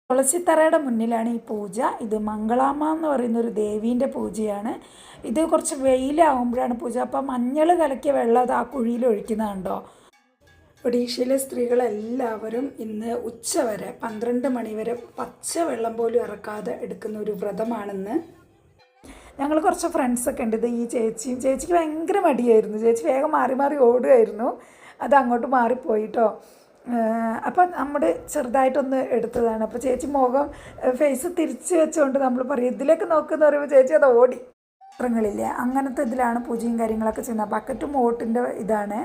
തുളസിത്തറയുടെ മുന്നിലാണ് ഈ പൂജ. ഇത് മംഗളാമ്മ എന്ന് പറയുന്നൊരു ദേവീൻ്റെ പൂജയാണ്. ഇത് കുറച്ച് വെയിലാവുമ്പോഴാണ് പൂജ. അപ്പം മഞ്ഞൾ കലക്കിയ വെള്ളം അത് ആ കുഴിയിൽ ഒഴിക്കുന്നതുണ്ടോ. ഒഡീഷയിലെ സ്ത്രീകളെല്ലാവരും ഇന്ന് ഉച്ചവരെ 12 മണി വരെ പച്ച വെള്ളം പോലും ഇറക്കാതെ എടുക്കുന്ന ഒരു വ്രതമാണെന്ന്. ഞങ്ങൾ കുറച്ച് ഫ്രണ്ട്സൊക്കെ ഉണ്ട്. ഇത് ഈ ചേച്ചിക്ക് ഭയങ്കര മടിയായിരുന്നു. ചേച്ചി വേഗം മാറി മാറി ഓടുകയായിരുന്നു. അത് അങ്ങോട്ട് മാറിപ്പോയിട്ടോ. അപ്പം നമ്മുടെ ചെറുതായിട്ടൊന്ന് എടുത്തതാണ്. അപ്പോൾ ചേച്ചി മുഖം ഫേസ് തിരിച്ച് വെച്ചുകൊണ്ട് നമ്മൾ പറയും ഇതിലേക്ക് നോക്കുന്ന പറയുമ്പോൾ ചേച്ചി അത് ഓടി. പാത്രങ്ങളില്ലേ അങ്ങനത്തെ ഇതിലാണ് പൂജയും കാര്യങ്ങളൊക്കെ ചെയ്യുന്നത്. ബക്കറ്റും ഓട്ടിൻ്റെ ഇതാണ്.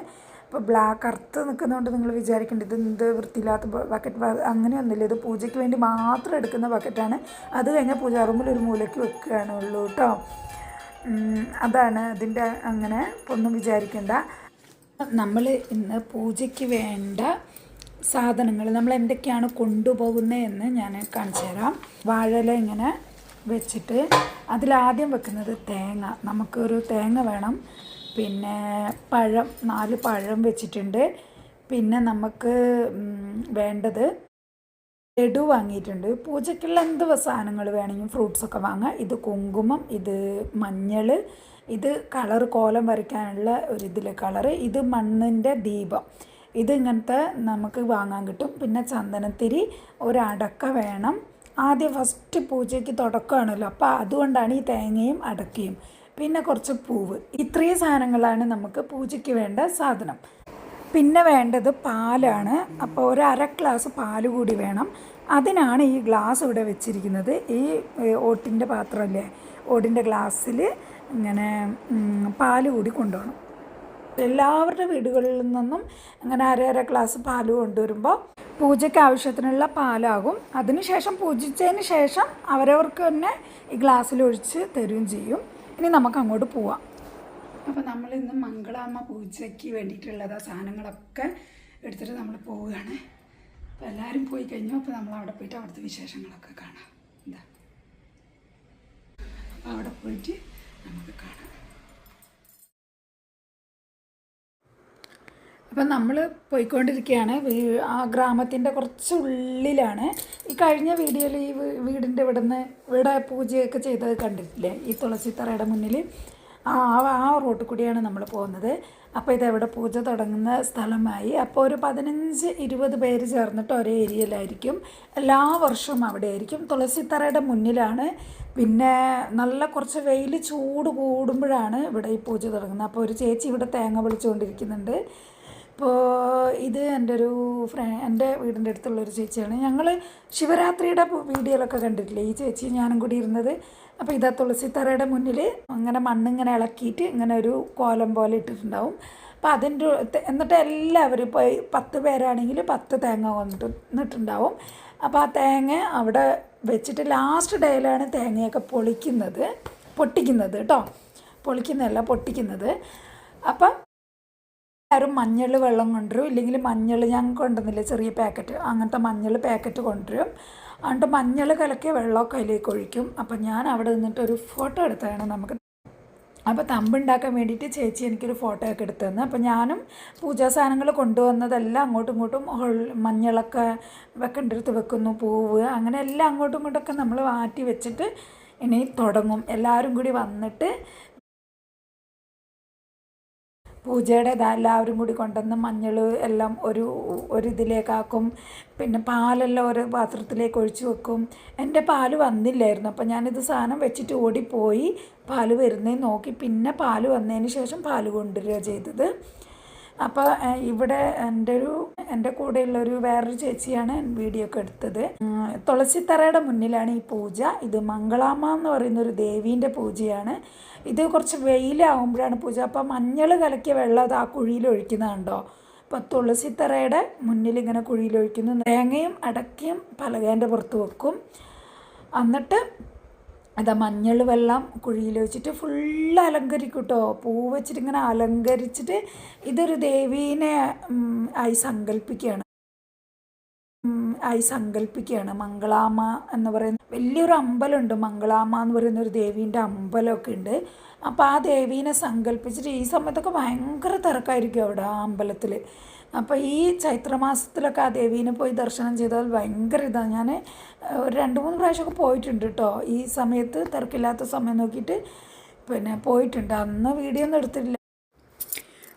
ഇപ്പോൾ കറുത്ത് നിൽക്കുന്നതുകൊണ്ട് നിങ്ങൾ വിചാരിക്കേണ്ടത് എന്ത് വൃത്തിയില്ലാത്ത ബക്കറ്റ്, അങ്ങനെയൊന്നുമില്ല. ഇത് പൂജയ്ക്ക് വേണ്ടി മാത്രം എടുക്കുന്ന ബക്കറ്റാണ്. അത് കഴിഞ്ഞാൽ പൂജാ റൂമിൽ ഒരു മൂലയ്ക്ക് വെക്കുകയാണുള്ളൂ കേട്ടോ. അതാണ് അതിൻ്റെ. അങ്ങനെ ഒന്നും വിചാരിക്കേണ്ട. നമ്മൾ ഇന്ന് പൂജയ്ക്ക് വേണ്ട സാധനങ്ങൾ നമ്മൾ എന്തൊക്കെയാണ് കൊണ്ടുപോകുന്നതെന്ന് ഞാൻ കാണിച്ചു തരാം. വാഴയില ഇങ്ങനെ വെച്ചിട്ട് അതിലാദ്യം വെക്കുന്നത് തേങ്ങ. നമുക്കൊരു തേങ്ങ വേണം. പിന്നെ പഴം, 4 പഴം വെച്ചിട്ടുണ്ട്. പിന്നെ നമുക്ക് വേണ്ടത് ലഡു വാങ്ങിയിട്ടുണ്ട്. പൂജയ്ക്കുള്ള എന്ത് സാധനങ്ങൾ വേണമെങ്കിലും ഫ്രൂട്ട്സൊക്കെ വാങ്ങാം. ഇത് കുങ്കുമം, ഇത് മഞ്ഞൾ, ഇത് കളർ കോലം വരയ്ക്കാനുള്ള ഒരു ഇതിലെ കളറ്, ഇത് മണ്ണിൻ്റെ ദീപം, ഇത് ഇങ്ങനത്തെ നമുക്ക് വാങ്ങാൻ കിട്ടും. പിന്നെ ചന്ദനത്തിരി, ഒരടക്ക വേണം. ആദ്യം ഫസ്റ്റ് പൂജയ്ക്ക് തുടക്കമാണല്ലോ, അപ്പോൾ അതുകൊണ്ടാണ് ഈ തേങ്ങയും അടക്കയും. പിന്നെ കുറച്ച് പൂവ്. ഇത്രയും സാധനങ്ങളാണ് നമുക്ക് പൂജയ്ക്ക് വേണ്ട സാധനം. പിന്നെ വേണ്ടത് പാലാണ്. അപ്പോൾ ഒരു അര ഗ്ലാസ് പാൽ കൂടി വേണം. അതിനാണ് ഈ ഗ്ലാസ് ഇവിടെ വെച്ചിരിക്കുന്നത്. ഈ ഓട്ടിൻ്റെ പാത്രമല്ലേ, ഓടിൻ്റെ ഗ്ലാസ്സിൽ ഇങ്ങനെ പാൽ കൂടി കൊണ്ടുപോകണം. എല്ലാവരുടെ വീടുകളിൽ നിന്നും അങ്ങനെ അര ഗ്ലാസ് പാൽ കൊണ്ടുവരുമ്പോൾ പൂജയ്ക്ക് ആവശ്യത്തിനുള്ള പാലാകും. അതിനുശേഷം പൂജിച്ചതിന് ശേഷം അവരവർക്ക് തന്നെ ഈ ഗ്ലാസ്സിലൊഴിച്ച് തരുകയും ചെയ്യും. ഇനി നമുക്ക് അങ്ങോട്ട് പോവാം. അപ്പോൾ നമ്മളിന്ന് മംഗളാമ്മ പൂജയ്ക്ക് വേണ്ടിയിട്ടുള്ളത് സാധനങ്ങളൊക്കെ എടുത്തിട്ട് നമ്മൾ പോവുകയാണ്. അപ്പോൾ എല്ലാവരും പോയി കഴിഞ്ഞു. അപ്പോൾ നമ്മൾ അവിടെ പോയിട്ട് അവിടുത്തെ വിശേഷങ്ങളൊക്കെ കാണാം. എന്താ, അപ്പോൾ അവിടെ പോയിട്ട് നമുക്ക് കാണാം. അപ്പം നമ്മൾ പോയിക്കൊണ്ടിരിക്കുകയാണ്. ആ ഗ്രാമത്തിൻ്റെ കുറച്ച് ഉള്ളിലാണ്. ഈ കഴിഞ്ഞ വീഡിയോയിൽ ഈ വീടിൻ്റെ ഇവിടെ പൂജയൊക്കെ ചെയ്തത് കണ്ടിട്ടില്ലേ, ഈ തുളസിത്തറയുടെ മുന്നിൽ ആ റോട്ടിൽ കൂടിയാണ് നമ്മൾ പോകുന്നത്. അപ്പോൾ ഇതെവിടെ പൂജ തുടങ്ങുന്ന സ്ഥലമായി. അപ്പോൾ ഒരു 15-20 പേര് ചേർന്നിട്ട് ഒരേ ഏരിയയിലായിരിക്കും. എല്ലാ വർഷവും അവിടെ ആയിരിക്കും. തുളസിത്തറയുടെ മുന്നിലാണ്. പിന്നെ നല്ല കുറച്ച് വെയിൽ ചൂട് കൂടുമ്പോഴാണ് ഇവിടെ ഈ പൂജ തുടങ്ങുന്നത്. അപ്പോൾ ഒരു ചേച്ചി ഇവിടെ തേങ്ങ പൊളിച്ചുകൊണ്ടിരിക്കുന്നുണ്ട്. ഇപ്പോൾ ഇത് എൻ്റെ വീടിൻ്റെ അടുത്തുള്ളൊരു ചേച്ചിയാണ്. ഞങ്ങൾ ശിവരാത്രിയുടെ വീഡിയോയിലൊക്കെ കണ്ടിട്ടില്ലേ, ഈ ചേച്ചി ഞാനും കൂടി ഇരുന്നത്. അപ്പോൾ ഇതാ തുളസിത്തറയുടെ മുന്നിൽ അങ്ങനെ മണ്ണിങ്ങനെ ഇളക്കിയിട്ട് ഇങ്ങനെ ഒരു കോലം പോലെ ഇട്ടിട്ടുണ്ടാവും. അപ്പോൾ എന്നിട്ട് എല്ലാവരും ഇപ്പോൾ 10 പേരാണെങ്കിൽ 10 തേങ്ങ കൊണ്ടിട്ടുണ്ടാവും. അപ്പോൾ ആ തേങ്ങ അവിടെ വെച്ചിട്ട് ലാസ്റ്റ് ഡേയിലാണ് തേങ്ങയൊക്കെ പൊട്ടിക്കുന്നത് കേട്ടോ. പൊട്ടിക്കുന്നത്. അപ്പം എല്ലാവരും മഞ്ഞൾ വെള്ളം കൊണ്ടുവരും. ഇല്ലെങ്കിൽ മഞ്ഞൾ ഞാൻ കൊണ്ടുവന്നില്ല, ചെറിയ പാക്കറ്റ്, അങ്ങനത്തെ മഞ്ഞൾ പാക്കറ്റ് കൊണ്ടുവരും. എന്നിട്ട് മഞ്ഞൾ കലക്കിയ വെള്ളമൊക്കെ അതിലേക്ക് ഒഴിക്കും. അപ്പം ഞാൻ അവിടെ നിന്നിട്ട് ഒരു ഫോട്ടോ എടുത്തതാണ് നമുക്ക്. അപ്പോൾ തമ്പുണ്ടാക്കാൻ വേണ്ടിയിട്ട് ചേച്ചി എനിക്കൊരു ഫോട്ടോ ഒക്കെ എടുത്തു തന്നു. അപ്പോൾ ഞാനും പൂജാ സാധനങ്ങൾ കൊണ്ടുവന്നതെല്ലാം അങ്ങോട്ടും ഇങ്ങോട്ടും മഞ്ഞളൊക്കെ വെക്കേണ്ടടുത്ത് വെക്കുന്നു, പൂവ്, അങ്ങനെ എല്ലാം അങ്ങോട്ടും ഇങ്ങോട്ടൊക്കെ നമ്മൾ മാറ്റി വെച്ചിട്ട് ഇനി തുടങ്ങും. എല്ലാവരും കൂടി വന്നിട്ട് പൂജയുടെ എല്ലാവരും കൂടി കൊണ്ടുവന്ന് മഞ്ഞൾ എല്ലാം ഒരു ഇതിലേക്കാക്കും. പിന്നെ പാലെല്ലാം ഒരു പാത്രത്തിലേക്ക് ഒഴിച്ച് വെക്കും. എൻ്റെ പാല് വന്നില്ലായിരുന്നു. അപ്പോൾ ഞാനിത് സാധനം വെച്ചിട്ട് ഓടിപ്പോയി പാല് വരുന്നതെന്ന് നോക്കി. പിന്നെ പാല് വന്നതിന് ശേഷം പാല് കൊണ്ടുവരിക ചെയ്തത്. അപ്പോൾ ഇവിടെ എൻ്റെ കൂടെയുള്ളൊരു വേറൊരു ചേച്ചിയാണ് വീഡിയോ ഒക്കെ എടുത്തത്. തുളസിത്തറയുടെ മുന്നിലാണ് ഈ പൂജ. ഇത് മംഗളാമ്മ എന്ന് പറയുന്നൊരു ദേവീൻ്റെ പൂജയാണ്. ഇത് കുറച്ച് വെയിലാവുമ്പോഴാണ് പൂജ. അപ്പോൾ മഞ്ഞൾ കലക്കിയ വെള്ളം അത് ആ കുഴിയിൽ ഒഴിക്കുന്നതുണ്ടോ. അപ്പോൾ തുളസിത്തറയുടെ മുന്നിൽ ഇങ്ങനെ കുഴിയിലൊഴിക്കുന്നു. തേങ്ങയും അടക്കയും പലകേൻ്റെ പുറത്ത് വെക്കും. എന്നിട്ട് അതാ മഞ്ഞൾ വെള്ളം കുഴിയിൽ വെച്ചിട്ട് ഫുള്ള് അലങ്കരിക്കും കേട്ടോ. പൂ വെച്ചിട്ട് ഇങ്ങനെ അലങ്കരിച്ചിട്ട് ഇതൊരു ദേവീനെ ആയി സങ്കല്പിക്കുകയാണ്. മംഗളാമ്മ എന്ന് പറയുന്ന വലിയൊരു അമ്പലമുണ്ട്. മംഗളാമ്മ എന്ന് പറയുന്ന ഒരു ദേവീൻ്റെ അമ്പലമൊക്കെ ഉണ്ട്. അപ്പോൾ ആ ദേവീനെ സങ്കല്പിച്ചിട്ട് ഈ സമയത്തൊക്കെ ഭയങ്കര തിരക്കായിരിക്കും അവിടെ ആ അമ്പലത്തിൽ. അപ്പോൾ ഈ ചൈത്രമാസത്തിലൊക്കെ ആ ദേവീനെ പോയി ദർശനം ചെയ്താൽ ഭയങ്കര ഇതാണ്. ഞാൻ ഒരു 2-3 പ്രാവശ്യമൊക്കെ പോയിട്ടുണ്ട് കേട്ടോ. ഈ സമയത്ത് തിരക്കില്ലാത്ത സമയം നോക്കിയിട്ട് പിന്നെ പോയിട്ടുണ്ട്. അന്ന് വീഡിയോ ഒന്നും എടുത്തിട്ടില്ല.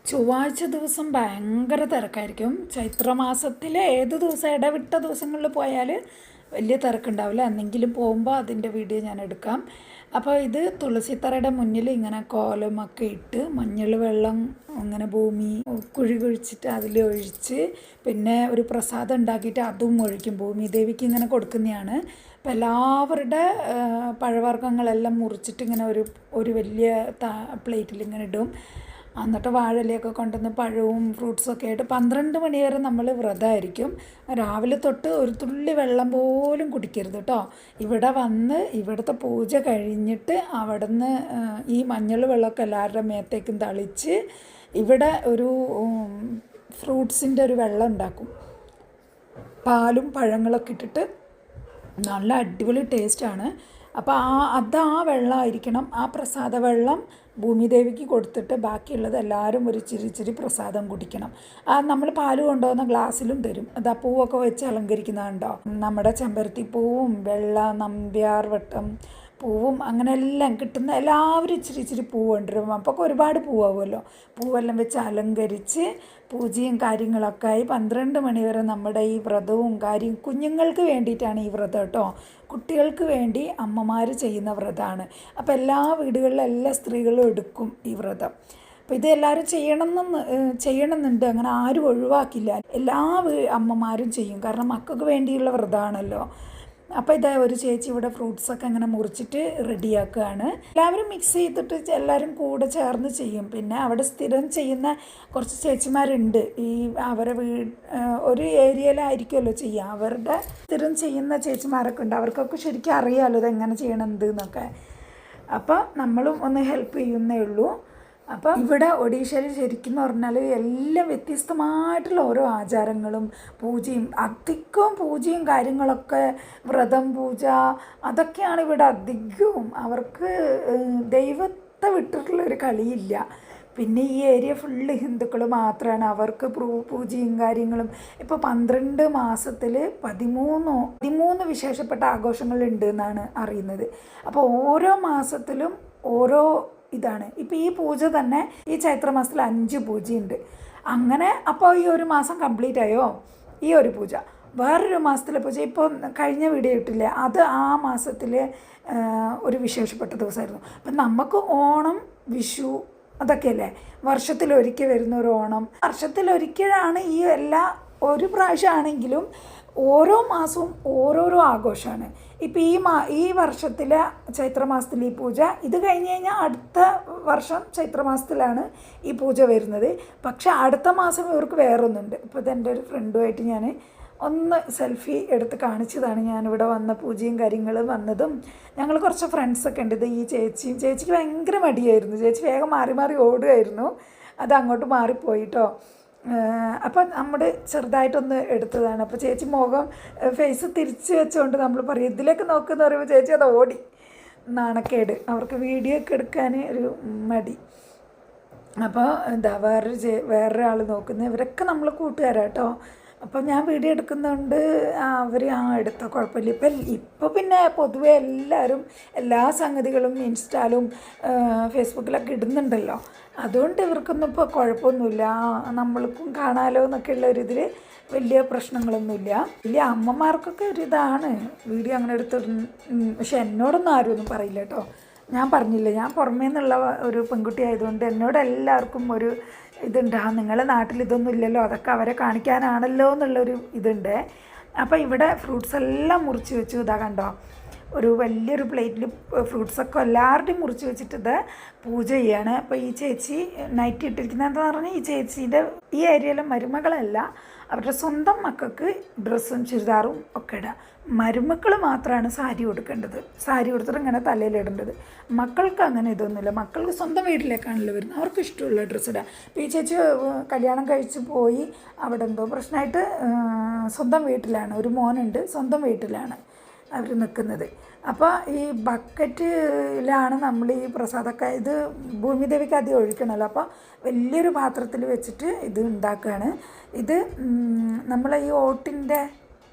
ചൊവ്വാഴ്ച ദിവസം ഭയങ്കര തിരക്കായിരിക്കും. ചൈത്രമാസത്തിലെ ഏത് ദിവസം ഇടവിട്ട ദിവസങ്ങളിൽ പോയാൽ വലിയ തിരക്കുണ്ടാവില്ല. എന്നെങ്കിലും പോകുമ്പോൾ അതിൻ്റെ വീഡിയോ ഞാൻ എടുക്കാം. അപ്പോൾ ഇത് തുളസിത്തറയുടെ മുന്നിൽ ഇങ്ങനെ കോലമൊക്കെ ഇട്ട് മഞ്ഞൾ വെള്ളം അങ്ങനെ ഭൂമി കുഴി കുഴിച്ചിട്ട് അതിൽ ഒഴിച്ച് പിന്നെ ഒരു പ്രസാദം ഉണ്ടാക്കിയിട്ട് അതും ഒഴിക്കും. ഭൂമി ദേവിക്ക് ഇങ്ങനെ കൊടുക്കുന്നതാണ്. അപ്പോൾ എല്ലാവരുടെ പഴവർഗ്ഗങ്ങളെല്ലാം മുറിച്ചിട്ട് ഇങ്ങനെ ഒരു വലിയ പ്ലേറ്റിൽ ഇങ്ങനെ ഇടും. എന്നിട്ട് വാഴയിലൊക്കെ കൊണ്ടുവന്ന് പഴവും ഫ്രൂട്ട്സൊക്കെ ആയിട്ട് 12 മണി വരെ നമ്മൾ വ്രതമായിരിക്കും. രാവിലെ തൊട്ട് ഒരു തുള്ളി വെള്ളം പോലും കുടിക്കരുത് കേട്ടോ. ഇവിടെ വന്ന് ഇവിടുത്തെ പൂജ കഴിഞ്ഞിട്ട് അവിടെ നിന്ന് ഈ മഞ്ഞൾ വെള്ളമൊക്കെ എല്ലാവരുടെ മേത്തേക്കും തളിച്ച് ഇവിടെ ഒരു ഫ്രൂട്ട്സിൻ്റെ ഒരു വെള്ളം ഉണ്ടാക്കും. പാലും പഴങ്ങളൊക്കെ ഇട്ടിട്ട് നല്ല അടിപൊളി ടേസ്റ്റാണ്. അപ്പോൾ ആ വെള്ളമായിരിക്കണം. ആ പ്രസാദ വെള്ളം ഭൂമിദേവിക്ക് കൊടുത്തിട്ട് ബാക്കിയുള്ളത് എല്ലാവരും ഒരു ഇച്ചിരി പ്രസാദം കുടിക്കണം. നമ്മൾ പാല് കൊണ്ടുവന്ന ഗ്ലാസ്സിലും തരും. അത് ആ പൂവൊക്കെ വെച്ച് അലങ്കരിക്കുന്നതുണ്ടോ, നമ്മുടെ ചെമ്പരത്തി പൂവും വെള്ള നമ്പ്യാർ വട്ടം പൂവും അങ്ങനെ എല്ലാം കിട്ടുന്ന എല്ലാവരും ഇച്ചിരി പൂവ് കൊണ്ടുവരും. അപ്പോൾ ഒരുപാട് പൂവാകുമല്ലോ. പൂവെല്ലാം വെച്ച് അലങ്കരിച്ച് പൂജയും കാര്യങ്ങളൊക്കെ ആയി 12 മണി വരെ നമ്മുടെ ഈ വ്രതവും കുഞ്ഞുങ്ങൾക്ക് വേണ്ടിയിട്ടാണ് ഈ വ്രതം കേട്ടോ. കുട്ടികൾക്ക് വേണ്ടി അമ്മമാർ ചെയ്യുന്ന വ്രതമാണ്. അപ്പോൾ എല്ലാ വീടുകളിലും എല്ലാ സ്ത്രീകളും എടുക്കും ഈ വ്രതം. അപ്പോൾ ഇത് എല്ലാവരും ചെയ്യണമെന്നുണ്ട്. അങ്ങനെ ആരും ഒഴിവാക്കില്ല. എല്ലാ അമ്മമാരും ചെയ്യും. കാരണം മക്കൾക്ക് വേണ്ടിയുള്ള വ്രതമാണല്ലോ. അപ്പോൾ ഇതാ ഒരു ചേച്ചി ഇവിടെ ഫ്രൂട്ട്സൊക്കെ ഇങ്ങനെ മുറിച്ചിട്ട് റെഡിയാക്കുകയാണ്. എല്ലാവരും മിക്സ് ചെയ്തിട്ട് എല്ലാവരും കൂടെ ചേർന്ന് ചെയ്യും. പിന്നെ അവിടെ സ്ഥിരം ചെയ്യുന്ന കുറച്ച് ചേച്ചിമാരുണ്ട്. ഈ അവരെ ഒരു ഏരിയയിലായിരിക്കുമല്ലോ ചെയ്യുക. അവരുടെ സ്ഥിരം ചെയ്യുന്ന ചേച്ചിമാരൊക്കെ ഉണ്ട്. അവർക്കൊക്കെ ശരിക്കും അറിയാമല്ലോ ഇതെങ്ങനെ ചെയ്യണമെന്ന് എന്നൊക്കെ. അപ്പോൾ നമ്മളും ഒന്ന് ഹെൽപ്പ് ചെയ്യുന്നേ ഉള്ളൂ. അപ്പോൾ ഇവിടെ ഒഡീഷയിൽ ശരിക്കും പറഞ്ഞാൽ എല്ലാം വ്യത്യസ്തമായിട്ടുള്ള ഓരോ ആചാരങ്ങളും പൂജയും അധികവും പൂജയും കാര്യങ്ങളൊക്കെ വ്രതം പൂജ അതൊക്കെയാണ് ഇവിടെ അധികവും. അവർക്ക് ദൈവത്തെ വിട്ടിട്ടുള്ളൊരു കളിയില്ല. പിന്നെ ഈ ഏരിയ ഫുള്ള് ഹിന്ദുക്കൾ മാത്രമാണ്. അവർക്ക് പൂജയും കാര്യങ്ങളും ഇപ്പോൾ 12 മാസത്തിൽ 13 വിശേഷപ്പെട്ട ആഘോഷങ്ങളുണ്ട് എന്നാണ് അറിയുന്നത്. അപ്പോൾ ഓരോ മാസത്തിലും ഓരോ ഇതാണ്. ഇപ്പോൾ ഈ പൂജ തന്നെ ഈ ചൈത്രമാസത്തിൽ 5 പൂജയുണ്ട്. അങ്ങനെ അപ്പോൾ ഈ ഒരു മാസം കംപ്ലീറ്റ് ആയോ ഈ ഒരു പൂജ. വേറൊരു മാസത്തിലെ പൂജ ഇപ്പോൾ കഴിഞ്ഞ വീഡിയോ ഇട്ടില്ലേ, അത് ആ മാസത്തിൽ ഒരു വിശേഷപ്പെട്ട ദിവസമായിരുന്നു. അപ്പം നമുക്ക് ഓണം വിഷു അതൊക്കെയല്ലേ വർഷത്തിലൊരിക്കൽ വരുന്ന ഒരു ഓണം. വർഷത്തിലൊരിക്കലാണ് ഈ ഒരു പ്രാവശ്യമാണെങ്കിലും ഓരോ മാസവും ഓരോരോ ആഘോഷമാണ്. ഇപ്പോൾ ഈ വർഷത്തിലെ ചൈത്രമാസത്തിൽ ഈ പൂജ, ഇത് കഴിഞ്ഞ് കഴിഞ്ഞാൽ അടുത്ത വർഷം ചൈത്രമാസത്തിലാണ് ഈ പൂജ വരുന്നത്. പക്ഷെ അടുത്ത മാസം ഇവർക്ക് വേറൊന്നുണ്ട്. ഇപ്പോൾ ഇതെൻ്റെ ഒരു ഫ്രണ്ടുമായിട്ട് ഞാൻ ഒന്ന് സെൽഫി എടുത്ത് കാണിച്ചതാണ്. ഞാനിവിടെ വന്ന പൂജയും കാര്യങ്ങളും വന്നതും. ഞങ്ങൾ കുറച്ച് ഫ്രണ്ട്സൊക്കെ ഉണ്ട്. ഇത് ഈ ചേച്ചിക്ക് ഭയങ്കര മടിയായിരുന്നു. ചേച്ചി വേഗം മാറി ഓടുകയായിരുന്നു. അത് അങ്ങോട്ട് മാറിപ്പോയിട്ടോ. അപ്പം നമ്മുടെ ചെറുതായിട്ടൊന്ന് എടുത്തതാണ്. അപ്പോൾ ചേച്ചി ഫേസ് തിരിച്ച് വെച്ചുകൊണ്ട് നമ്മൾ പറയും ഇതിലേക്ക് നോക്കുന്ന പറയുമ്പോൾ ചേച്ചി അത് ഓടി. നാണക്കേട്, അവർക്ക് വീഡിയോ ഒക്കെ എടുക്കാൻ ഒരു മടി. അപ്പോൾ വേറൊരാൾ നോക്കുന്നത്. ഇവരൊക്കെ നമ്മൾ കൂട്ടുകാരാട്ടോ. അപ്പോൾ ഞാൻ വീഡിയോ എടുക്കുന്നതുകൊണ്ട് അവർ എടുത്തോ കുഴപ്പമില്ല. ഇപ്പോൾ പിന്നെ പൊതുവെ എല്ലാവരും എല്ലാ സംഗതികളും ഇൻസ്റ്റാലും ഫേസ്ബുക്കിലൊക്കെ ഇടുന്നുണ്ടല്ലോ. അതുകൊണ്ട് ഇവർക്കൊന്നും ഇപ്പോൾ കുഴപ്പമൊന്നുമില്ല. നമ്മൾക്കും കാണാമല്ലോ എന്നൊക്കെ ഉള്ള ഒരിതിൽ വലിയ പ്രശ്നങ്ങളൊന്നുമില്ല. വലിയ അമ്മമാർക്കൊക്കെ ഒരിതാണ് വീഡിയോ അങ്ങനെ പക്ഷെ എന്നോടൊന്നും ആരും ഒന്നും പറയില്ല കേട്ടോ. ഞാൻ പറഞ്ഞില്ല, ഞാൻ പുറമേ നിന്നുള്ള ഒരു പെൺകുട്ടി ആയതുകൊണ്ട് എന്നോട് എല്ലാവർക്കും ഒരു ഇതുണ്ട്. നിങ്ങളുടെ നാട്ടിൽ ഇതൊന്നും ഇല്ലല്ലോ, അതൊക്കെ അവരെ കാണിക്കാനാണല്ലോ എന്നുള്ളൊരു ഇതുണ്ട്. അപ്പോൾ ഇവിടെ ഫ്രൂട്ട്സ് എല്ലാം മുറിച്ച് വെച്ചു. ഇതാ കണ്ടോ, ഒരു വലിയൊരു പ്ലേറ്റിൽ ഫ്രൂട്ട്സൊക്കെ എല്ലാവരുടെയും മുറിച്ച് വെച്ചിട്ട് ഇത് പൂജ ചെയ്യാണ്. അപ്പോൾ ഈ ചേച്ചി നൈറ്റ് ഇട്ടിരിക്കുന്നത് എന്താണെന്ന് പറഞ്ഞാൽ ഈ ചേച്ചീൻ്റെ ഈ ഏരിയയിലെ മരുമകളല്ല, അവരുടെ സ്വന്തം മക്കൾക്ക് ഡ്രസ്സും ചുരിദാറും ഒക്കെ ഇടാം. മരുമക്കൾ മാത്രമാണ് സാരി കൊടുക്കേണ്ടത്. സാരി കൊടുത്തിട്ട് ഇങ്ങനെ തലയിലിടേണ്ടത്. മക്കൾക്ക് അങ്ങനെ ഇതൊന്നുമില്ല. മക്കൾക്ക് സ്വന്തം വീട്ടിലേക്കാണല്ലോ വരുന്നത്, അവർക്ക് ഇഷ്ടമുള്ള ഡ്രസ്സ് ഇടാം. അപ്പോൾ ഈ ചേച്ചി കല്യാണം കഴിച്ച് പോയി അവിടെ എന്തോ പ്രശ്നമായിട്ട് സ്വന്തം വീട്ടിലാണ്. ഒരു മോനുണ്ട്, സ്വന്തം വീട്ടിലാണ്. അവർ നിൽക്കുന്നത്. അപ്പോൾ ഈ ബക്കറ്റിലാണ് നമ്മൾ ഈ പ്രസാദമൊക്കെ ഇത് ഭൂമിദേവിക്ക് ആദ്യം ഒഴിക്കണമല്ലോ. അപ്പോൾ വലിയൊരു പാത്രത്തിൽ വെച്ചിട്ട് ഇത് ഉണ്ടാക്കുകയാണ്. ഇത് നമ്മളെ ഈ ഓട്ടിൻ്റെ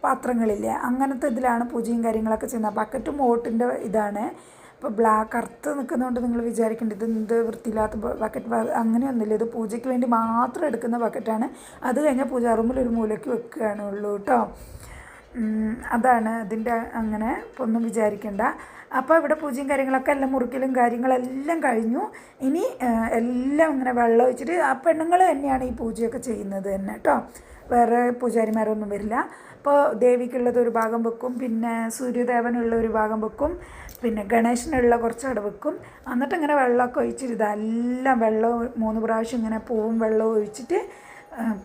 പാത്രങ്ങളില്ലേ, അങ്ങനത്തെ ഇതിലാണ് പൂജയും കാര്യങ്ങളൊക്കെ ചെയ്യുന്നത്. ബക്കറ്റും ഓട്ടിൻ്റെ ഇതാണ്. ഇപ്പോൾ കറുത്ത് നിൽക്കുന്നതുകൊണ്ട് നിങ്ങൾ വിചാരിക്കേണ്ടത് എന്ത് വൃത്തിയില്ലാത്ത ബക്കറ്റ്, അങ്ങനെയൊന്നുമില്ല. ഇത് പൂജയ്ക്ക് വേണ്ടി മാത്രം എടുക്കുന്ന ബക്കറ്റാണ്. അത് കഴിഞ്ഞാൽ പൂജാ റൂമിൽ ഒരു മൂലയ്ക്ക് വെക്കുകയാണുള്ളൂ കേട്ടോ. അതാണ് അതിൻ്റെ, അങ്ങനെ ഇപ്പോൾ ഒന്നും വിചാരിക്കേണ്ട. അപ്പോൾ ഇവിടെ പൂജയും കാര്യങ്ങളൊക്കെ എല്ലാം മുറിക്കലും കാര്യങ്ങളെല്ലാം കഴിഞ്ഞു. ഇനി എല്ലാം ഇങ്ങനെ വെള്ളം ഒഴിച്ചിട്ട് ആ പെണ്ണുങ്ങൾ തന്നെയാണ് ഈ പൂജയൊക്കെ ചെയ്യുന്നത് തന്നെ കേട്ടോ. വേറെ പൂജാരിമാരൊന്നും വരില്ല. അപ്പോൾ ദേവിക്കുള്ളത് ഒരു ഭാഗം വെക്കും, പിന്നെ സൂര്യദേവനുള്ള ഒരു ഭാഗം വെക്കും, പിന്നെ ഗണേശനുള്ള കുറച്ച് അവിടെ വെക്കും. എന്നിട്ട് ഇങ്ങനെ വെള്ളമൊക്കെ ഒഴിച്ചിട്ട് ഇതെല്ലാം വെള്ളം 3 പ്രാവശ്യം ഇങ്ങനെ പൂവും വെള്ളവും ഒഴിച്ചിട്ട്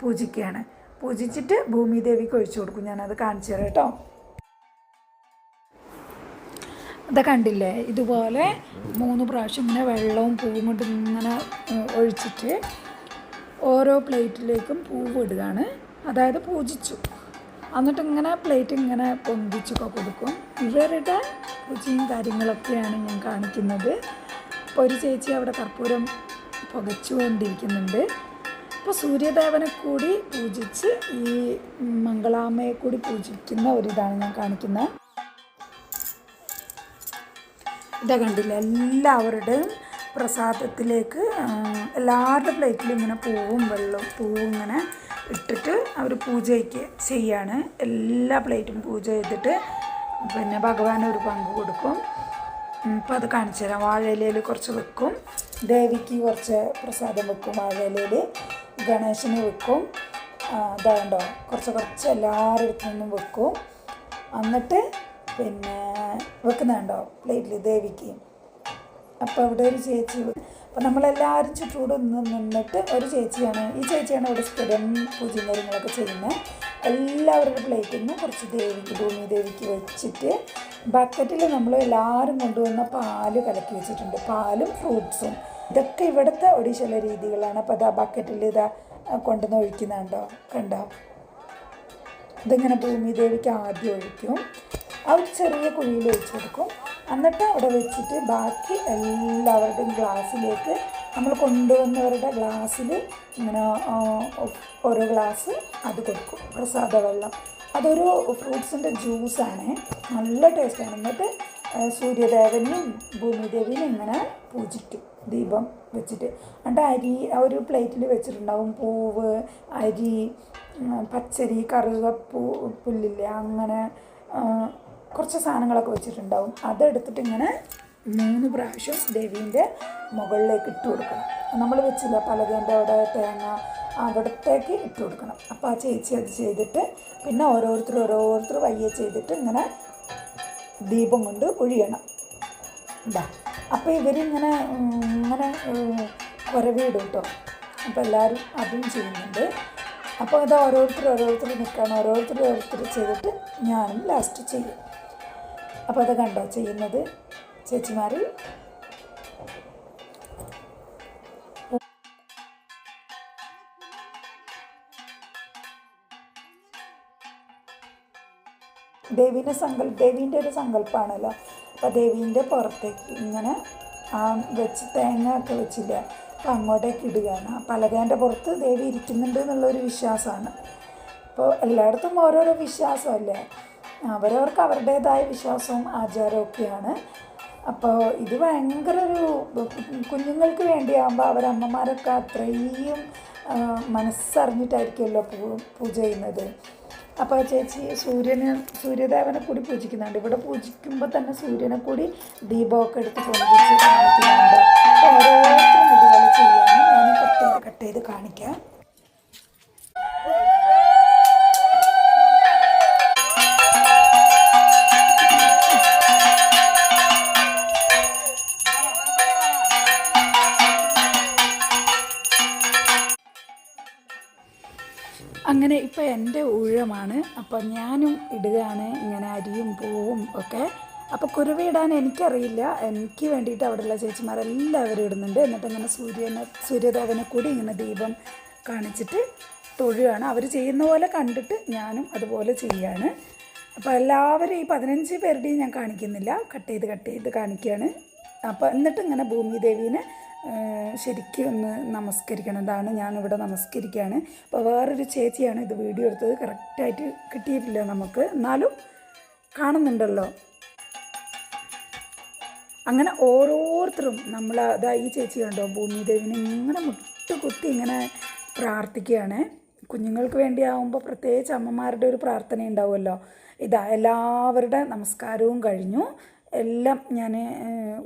പൂജിക്കുകയാണ്. പൂജിച്ചിട്ട് ഭൂമിദേവിക്ക് ഒഴിച്ചു കൊടുക്കും. ഞാനത് കാണിച്ചു തരാം കേട്ടോ. ഇതൊക്കെ കണ്ടില്ലേ, ഇതുപോലെ 3 പ്രാവശ്യം ഇങ്ങനെ വെള്ളവും പൂവും കൊണ്ട് ഇങ്ങനെ ഒഴിച്ചിട്ട് ഓരോ പ്ലേറ്റിലേക്കും പൂവ് ഇടുകയാണ്. അതായത് പൂജിച്ചു. എന്നിട്ട് ഇങ്ങനെ പ്ലേറ്റ് ഇങ്ങനെ പൊന്തിച്ചൊക്കെ കൊടുക്കും. ഇവരുടെ പൂജയും കാര്യങ്ങളൊക്കെയാണ് ഞാൻ കാണിക്കുന്നത്. ഇപ്പോൾ ഒരു ചേച്ചി അവിടെ കർപ്പൂരം പുകച്ചുകൊണ്ടിരിക്കുന്നുണ്ട്. അപ്പോൾ സൂര്യദേവനെ കൂടി പൂജിച്ച് ഈ മംഗളാമ്മയെ കൂടി പൂജിക്കുന്ന ഒരിതാണ് ഞാൻ കാണിക്കുന്നത്. ഇതാ കണ്ടില്ല, എല്ലാവരുടെയും പ്രസാദത്തിലേക്ക് എല്ലാവരുടെ പ്ലേറ്റിലും ഇങ്ങനെ പൂവും ഇങ്ങനെ ഇട്ടിട്ട് അവർ പൂജയ്ക്ക് ചെയ്യാണ്. എല്ലാ പ്ലേറ്റും പൂജ ചെയ്തിട്ട് പിന്നെ ഭഗവാന് ഒരു പങ്ക് കൊടുക്കും. അപ്പോൾ അത് കാണിച്ചു തരാം. വാഴയിലയിൽ കുറച്ച് വെക്കും, ദേവിക്ക് കുറച്ച് പ്രസാദം വെക്കും, വാഴയിലയിൽ ഗണേശന് വെക്കും. അതാണ്ടോ കുറച്ച് എല്ലാവരുടെ അടുത്തു നിന്നും വെക്കും. എന്നിട്ട് പിന്നെ വെക്കുന്നുണ്ടോ പ്ലേറ്റിൽ ദേവിക്ക്. അപ്പോൾ അവിടെ ഒരു ചേച്ചി, അപ്പോൾ നമ്മളെല്ലാവരും ചുറ്റൂടെ നിന്നിട്ട് ഒരു ചേച്ചിയാണ്, ഈ ചേച്ചിയാണ് ഇവിടെ സ്ഥിരം പൂജയും കാര്യങ്ങളൊക്കെ ചെയ്യുന്നത്. എല്ലാവരുടെ പ്ലേറ്റിൽ നിന്നും കുറച്ച് ഭൂമിദേവിക്ക് വെച്ചിട്ട് ബക്കറ്റിൽ നമ്മൾ എല്ലാവരും കൊണ്ടുവന്ന പാല് കലക്കി വെച്ചിട്ടുണ്ട്. പാലും ഫ്രൂട്ട്സും ഇതൊക്കെ ഇവിടുത്തെ ഒഡീഷയിലെ രീതികളാണ്. അപ്പോൾ അതാ ബക്കറ്റിൽ ഇതാ കൊണ്ടുവന്ന് ഒഴിക്കുന്നുണ്ടോ, കണ്ടോ? ഇതിങ്ങനെ ഭൂമിദേവിക്ക് ആദ്യം ഒഴിക്കും. അവർ ചെറിയ കുഴിയിൽ ഒഴിച്ചു കൊടുക്കും. എന്നിട്ട് അവിടെ വെച്ചിട്ട് ബാക്കി എല്ലാവരുടെയും ഗ്ലാസ്സിലേക്ക് നമ്മൾ കൊണ്ടുവന്നവരുടെ ഗ്ലാസ്സിൽ ഇങ്ങനെ ഓരോ ഗ്ലാസ് അത് കൊടുക്കും, പ്രസാദ വെള്ളം. അതൊരു ഫ്രൂട്ട്സിൻ്റെ ജ്യൂസാണ്, നല്ല ടേസ്റ്റാണ്. എന്നിട്ട് സൂര്യദേവനെയും ഭൂമിദേവിനെയും ഇങ്ങനെ പൂജിക്കും ദീപം വെച്ചിട്ട്. എന്നിട്ട് അരി ഒരു പ്ലേറ്റിൽ വെച്ചിട്ടുണ്ടാവും, പൂവ്, അരി, പച്ചരി, പുല്ലില്ലേ, അങ്ങനെ കുറച്ച് സാധനങ്ങളൊക്കെ വെച്ചിട്ടുണ്ടാവും. അതെടുത്തിട്ട് ഇങ്ങനെ 3 പ്രാവശ്യം ദേവീൻ്റെ മുകളിലേക്ക് ഇട്ട് കൊടുക്കണം. നമ്മൾ വെച്ചില്ല പലകേൻ്റെ അവിടെ തേങ്ങ, അവിടത്തേക്ക് ഇട്ട് കൊടുക്കണം. അപ്പോൾ ആ ചേച്ചി അത് ചെയ്തിട്ട് പിന്നെ ഓരോരുത്തർ വയ്യ ചെയ്തിട്ട് ഇങ്ങനെ ദീപം കൊണ്ട് ഒഴിയണം. ഇതാ അപ്പോൾ ഇവരിങ്ങനെ കുരവിടും കേട്ടോ. അപ്പോൾ എല്ലാവരും അതും ചെയ്യുന്നുണ്ട്. അപ്പോൾ ഇത് ഓരോരുത്തർ നിൽക്കുകയാണ്, ഓരോരുത്തർ ചെയ്തിട്ട് ഞാനും ലാസ്റ്റ് ചെയ്യും. അപ്പോൾ അത് കണ്ടോ ചെയ്യുന്നത് ചേച്ചിമാർ. ദേവീൻ്റെ ഒരു സങ്കല്പമാണല്ലോ. അപ്പോൾ ദേവീൻ്റെ പുറത്തേക്ക് ഇങ്ങനെ തേങ്ങ ഒക്കെ വെച്ചില്ല, അപ്പോൾ അങ്ങോട്ടേക്ക് ഇടുകയാണ്. പലകേൻ്റെ പുറത്ത് ദേവി ഇരിക്കുന്നുണ്ട് എന്നുള്ളൊരു വിശ്വാസമാണ്. അപ്പോൾ എല്ലായിടത്തും ഓരോരോ വിശ്വാസമല്ലേ, അവരവർക്ക് അവരുടേതായ വിശ്വാസവും ആചാരവും ഒക്കെയാണ്. അപ്പോൾ ഇത് ഭയങ്കര ഒരു കുഞ്ഞുങ്ങൾക്ക് വേണ്ടിയാകുമ്പോൾ അവരമ്മമാരൊക്കെ അത്രയും മനസ്സറിഞ്ഞിട്ടായിരിക്കുമല്ലോ പൂജ ചെയ്യുന്നത്. അപ്പോൾ ചേച്ചി സൂര്യദേവനെ കൂടി പൂജിക്കുന്നുണ്ട്. ഇവിടെ പൂജിക്കുമ്പോൾ തന്നെ സൂര്യനെ കൂടി ദീപമൊക്കെ എടുത്ത് പൊന്തിച്ച് കാണിക്കുന്നുണ്ട്. അപ്പോൾ ഓരോരുത്തരും ഇതുപോലെ ചെയ്യാനും ഞാൻ കട്ട് ചെയ്ത് കാണിക്കാം. അങ്ങനെ ഇപ്പോൾ എൻ്റെ ഊഴമാണ്. അപ്പോൾ ഞാനും ഇടുകയാണ് ഇങ്ങനെ അരിയും പൂവും ഒക്കെ. അപ്പോൾ കുരുവിടാൻ എനിക്കറിയില്ല, എനിക്ക് വേണ്ടിയിട്ട് അവിടെയുള്ള ചേച്ചിമാരെല്ലാവരും ഇടുന്നുണ്ട്. എന്നിട്ട് ഇങ്ങനെ സൂര്യദേവനെ കൂടി ഇങ്ങനെ ദീപം കാണിച്ചിട്ട് തൊഴുകയാണ്. അവർ ചെയ്യുന്ന പോലെ കണ്ടിട്ട് ഞാനും അതുപോലെ ചെയ്യാണ്. അപ്പോൾ എല്ലാവരും ഈ 15 പേരുടെയും ഞാൻ കാണിക്കുന്നില്ല, കട്ട് ചെയ്ത് കാണിക്കുകയാണ്. അപ്പോൾ എന്നിട്ട് ഇങ്ങനെ ഭൂമിദേവീനെ ശരിക്കും ഒന്ന് നമസ്കരിക്കണം. ഇതാണ് ഞാനിവിടെ നമസ്കരിക്കുകയാണ്. അപ്പോൾ വേറൊരു ചേച്ചിയാണ് ഇത് വീഡിയോ എടുത്തത്, കറക്റ്റായിട്ട് കിട്ടിയിട്ടില്ല നമുക്ക്, എന്നാലും കാണുന്നുണ്ടല്ലോ. അങ്ങനെ ഓരോരുത്തരും നമ്മൾ അതാ ഈ ചേച്ചി കണ്ടോ ഭൂമിദേവിനെ ഇങ്ങനെ മുട്ടുകുത്തി ഇങ്ങനെ പ്രാർത്ഥിക്കുകയാണ്. കുഞ്ഞുങ്ങൾക്ക് വേണ്ടിയാവുമ്പോൾ പ്രത്യേകിച്ച് അമ്മമാരുടെ ഒരു പ്രാർത്ഥന ഉണ്ടാവുമല്ലോ. ഇതാ എല്ലാവരുടെ നമസ്കാരവും കഴിഞ്ഞു, എല്ലാം ഞാൻ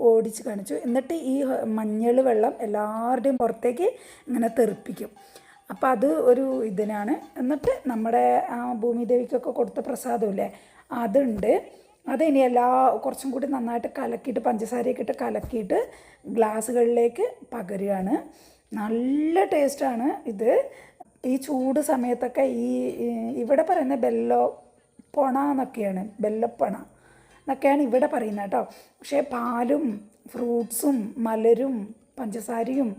ഓടിച്ച് കാണിച്ചു. എന്നിട്ട് ഈ മഞ്ഞൾ വെള്ളം എല്ലാവരുടെയും പുറത്തേക്ക് ഇങ്ങനെ തെറിപ്പിക്കും. അപ്പം അത് ഒരു ഇതിനാണ്. എന്നിട്ട് നമ്മുടെ ആ ഭൂമിദേവിക്കൊക്കെ കൊടുത്ത പ്രസാദമില്ലേ അതുണ്ട്, അതിനി കുറച്ചും കൂടി നന്നായിട്ട് കലക്കിയിട്ട് പഞ്ചസാരയൊക്കെ ഇട്ട് കലക്കിയിട്ട് ഗ്ലാസ്സുകളിലേക്ക് പകരുകയാണ്. നല്ല ടേസ്റ്റാണ് ഇത്. ഈ ചൂട് സമയത്തൊക്കെ ഇവിടെ പറയുന്ന ബെല്ലപ്പൊണ എന്നൊക്കെയാണ്, ബെല്ലപ്പണ എന്നൊക്കെയാണ് ഇവിടെ പറയുന്നത് കേട്ടോ. പക്ഷേ പാലും ഫ്രൂട്ട്സും മലരും പഞ്ചസാരയും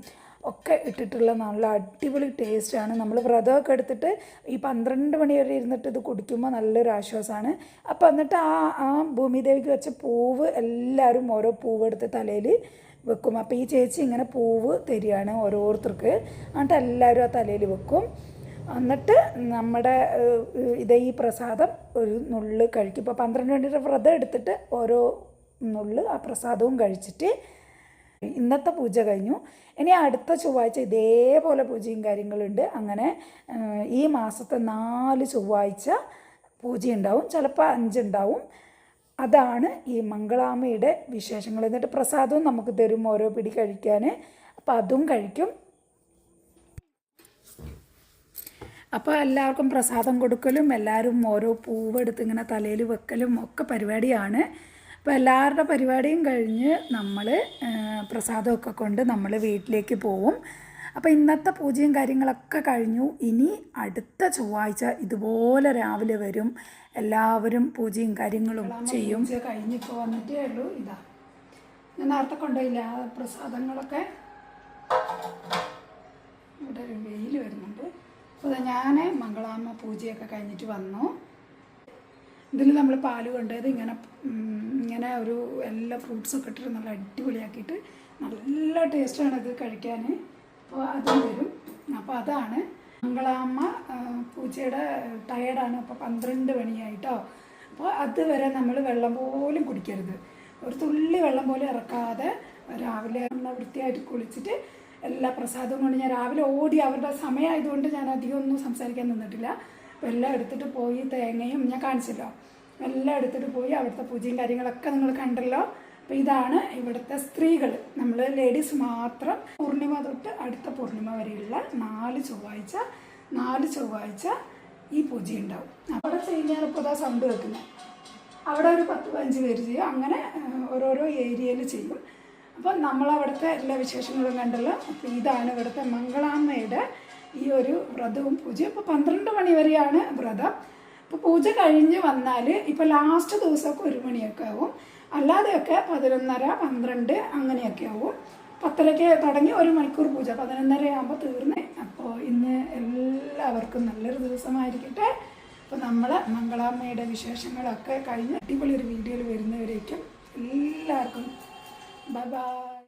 ഒക്കെ ഇട്ടിട്ടുള്ള നല്ല അടിപൊളി ടേസ്റ്റാണ്. നമ്മൾ വ്രതമൊക്കെ എടുത്തിട്ട് ഈ 12 മണി വരെ ഇരുന്നിട്ട് ഇത് കുടിക്കുമ്പോൾ നല്ലൊരു ആശ്വാസമാണ്. അപ്പോൾ എന്നിട്ട് ആ ഭൂമിദേവിക്ക് വെച്ച പൂവ് എല്ലാവരും ഓരോ പൂവ് എടുത്ത് തലയിൽ വെക്കും. അപ്പോൾ ഈ ചേച്ചി ഇങ്ങനെ പൂവ് തരികയാണ് ഓരോരുത്തർക്ക്, എന്നിട്ട് എല്ലാവരും ആ തലയിൽ വെക്കും. എന്നിട്ട് നമ്മുടെ ഈ പ്രസാദം ഒരു നുള്ള് കഴിക്കും. ഇപ്പോൾ 12 മണിയുടെ വ്രതം എടുത്തിട്ട് ഓരോ നുള്ള് ആ പ്രസാദവും കഴിച്ചിട്ട് ഇന്നത്തെ പൂജ കഴിഞ്ഞു. ഇനി അടുത്ത ചൊവ്വാഴ്ച ഇതേപോലെ പൂജയും കാര്യങ്ങളുണ്ട്. അങ്ങനെ ഈ മാസത്തെ 4 ചൊവ്വാഴ്ച പൂജയുണ്ടാവും, ചിലപ്പോൾ 5 ഉണ്ടാവും. അതാണ് ഈ മംഗളാമ്മയുടെ വിശേഷങ്ങൾ. എന്നിട്ട് പ്രസാദവും നമുക്ക് തരും ഓരോ പിടി കഴിക്കാൻ, അപ്പോൾ അതും കഴിക്കും. അപ്പോൾ എല്ലാവർക്കും പ്രസാദം കൊടുക്കലും എല്ലാവരും ഓരോ പൂവെടുത്ത് ഇങ്ങനെ തലയിൽ വെക്കലും ഒക്കെ പരിപാടിയാണ്. അപ്പോൾ എല്ലാവരുടെ പരിപാടിയും കഴിഞ്ഞ് നമ്മൾ പ്രസാദമൊക്കെ കൊണ്ട് നമ്മൾ വീട്ടിലേക്ക് പോവും. അപ്പോൾ ഇന്നത്തെ പൂജയും കാര്യങ്ങളൊക്കെ കഴിഞ്ഞു. ഇനി അടുത്ത ചൊവ്വാഴ്ച ഇതുപോലെ രാവിലെ വരും, എല്ലാവരും പൂജയും കാര്യങ്ങളും ചെയ്യും. പൂജ കഴിഞ്ഞിപ്പോൾ വന്നിട്ടേ ഉള്ളൂ. ഇതാ ഞാൻ നേരത്തെ കൊണ്ടുപോയില്ല പ്രസാദങ്ങളൊക്കെ. ഇവിടെ ഒരു വെയിൽ വരുന്നുണ്ട്. അപ്പോൾ ഞാൻ മംഗളാമ്മ പൂജയൊക്കെ കഴിഞ്ഞിട്ട് വന്നു. ഇതിൽ നമ്മൾ പാല് കൊണ്ടത് ഇങ്ങനെ ഒരു എല്ലാ ഫ്രൂട്ട്സൊക്കെ ഇട്ടിട്ട് നല്ല അടിപൊളിയാക്കിയിട്ട് നല്ല ടേസ്റ്റാണ് ഇത് കഴിക്കാൻ. അപ്പോൾ അതും വരും. അപ്പോൾ അതാണ് മംഗളാമ്മ പൂജയുടെ ടയേർഡാണ്. അപ്പോൾ 12 മണിയായിട്ടോ. അപ്പോൾ അതുവരെ നമ്മൾ വെള്ളം പോലും കുടിക്കരുത്, ഒരു തുള്ളി വെള്ളം പോലും ഇറക്കാതെ രാവിലെ വൃത്തിയായിട്ട് കുളിച്ചിട്ട് എല്ലാ പ്രസാദവും കൊണ്ട് ഞാൻ രാവിലെ ഓടി. അവരുടെ സമയമായതുകൊണ്ട് ഞാൻ അധികം ഒന്നും സംസാരിക്കാൻ നിന്നിട്ടില്ല. അപ്പോൾ എല്ലാം എടുത്തിട്ട് പോയി, തേങ്ങയും ഞാൻ കാണിച്ചല്ലോ, എല്ലാം എടുത്തിട്ട് പോയി അവിടുത്തെ പൂജയും കാര്യങ്ങളൊക്കെ നിങ്ങൾ കണ്ടല്ലോ. അപ്പോൾ ഇതാണ് ഇവിടുത്തെ സ്ത്രീകൾ, നമ്മൾ ലേഡീസ് മാത്രം. പൂർണിമ തൊട്ട് അടുത്ത പൂർണിമ വരെയുള്ള 4 ചൊവ്വാഴ്ച ഈ പൂജയുണ്ടാവും. അവിടെ ചെയ്യുന്നതാണ് ഇപ്പോൾ ഇതാ സൗണ്ട് വെക്കുന്നത്. അവിടെ ഒരു 10-15 പേര് ചെയ്യും. അങ്ങനെ ഓരോരോ ഏരിയയിൽ ചെയ്യും. അപ്പോൾ നമ്മളവിടുത്തെ എല്ലാ വിശേഷങ്ങളും കണ്ടല്ലോ. അപ്പോൾ ഇതാണ് ഇവിടുത്തെ മംഗളാമ്മയുടെ ഈ ഒരു വ്രതവും പൂജയും. ഇപ്പോൾ 12 മണി വരെയാണ് വ്രതം. അപ്പോൾ പൂജ കഴിഞ്ഞ് വന്നാൽ ഇപ്പോൾ ലാസ്റ്റ് ദിവസമൊക്കെ 1 മണിയൊക്കെ ആവും, അല്ലാതെയൊക്കെ 11:30, 12 അങ്ങനെയൊക്കെ ആവും. 10:30 തുടങ്ങി 1 മണിക്കൂർ പൂജ, 11:30 ആകുമ്പോൾ തീർന്നേ. അപ്പോൾ ഇന്ന് എല്ലാവർക്കും നല്ലൊരു ദിവസമായിരിക്കട്ടെ. അപ്പോൾ നമ്മൾ മംഗളാമ്മയുടെ വിശേഷങ്ങളൊക്കെ കഴിഞ്ഞ് അടിപൊളി ഒരു വീഡിയോയിൽ വരുന്നവരേക്കും എല്ലാവർക്കും ബൈ ബൈ.